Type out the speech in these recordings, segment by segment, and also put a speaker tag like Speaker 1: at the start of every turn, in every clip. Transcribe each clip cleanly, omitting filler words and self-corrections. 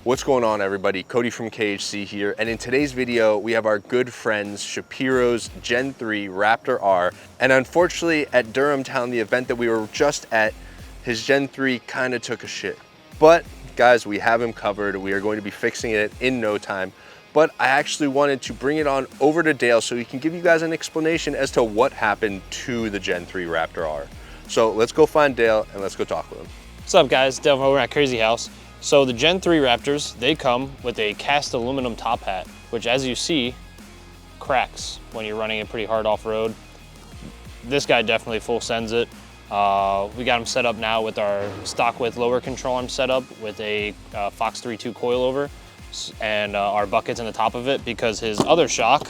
Speaker 1: What's going on, everybody? Cody from KHC here, and in today's video we have our good friends Shapiro's Gen 3 Raptor R, and unfortunately at Durham Town, the event that we were just at, his Gen 3 kind of took a shit. But guys, we have him covered. We are going to be fixing it in no time. But I actually wanted to bring it on over to Dale so he can give you guys an explanation as to what happened to the Gen 3 Raptor R. So let's go find Dale and let's go talk with him.
Speaker 2: What's up, guys? Dale over at Crazy House. So the Gen 3 Raptors, they come with a cast aluminum top hat, which as you see, cracks when you're running it pretty hard off-road. This guy definitely full sends it. We got him set up now with our stock width lower control arm setup with a Fox 3.2 coilover and our buckets in the top of it, because his other shock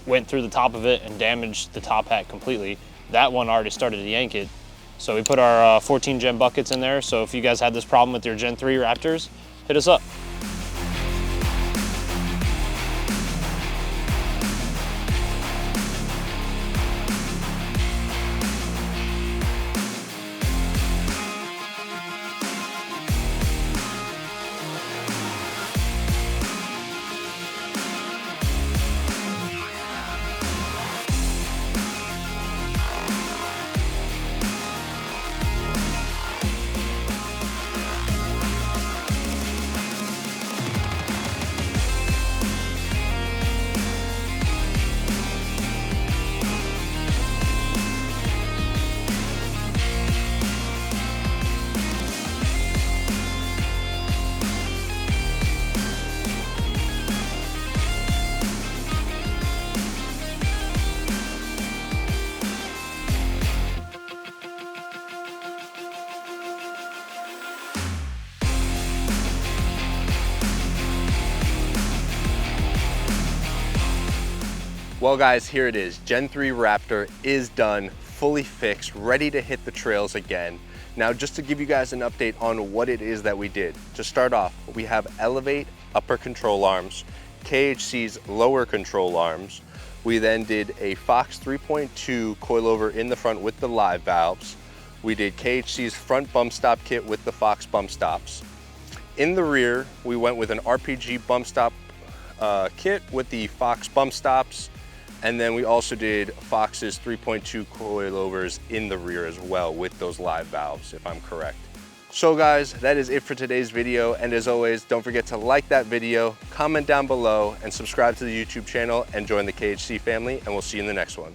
Speaker 2: went through the top of it and damaged the top hat completely. That one already started to yank it. So we put our 14 Gen buckets in there. So if you guys had this problem with your Gen 3 Raptors, hit us up.
Speaker 1: Well guys, here it is. Gen 3 Raptor is done, fully fixed, ready to hit the trails again. Now, just to give you guys an update on what it is that we did. To start off, we have Elevate upper control arms, KHC's lower control arms. We then did a Fox 3.2 coilover in the front with the live valves. We did KHC's front bump stop kit with the Fox bump stops. In the rear, we went with an RPG bump stop kit with the Fox bump stops. And then we also did Fox's 3.2 coilovers in the rear as well with those live valves, if I'm correct. So guys, that is it for today's video. And as always, don't forget to like that video, comment down below, and subscribe to the YouTube channel and join the KHC family. And we'll see you in the next one.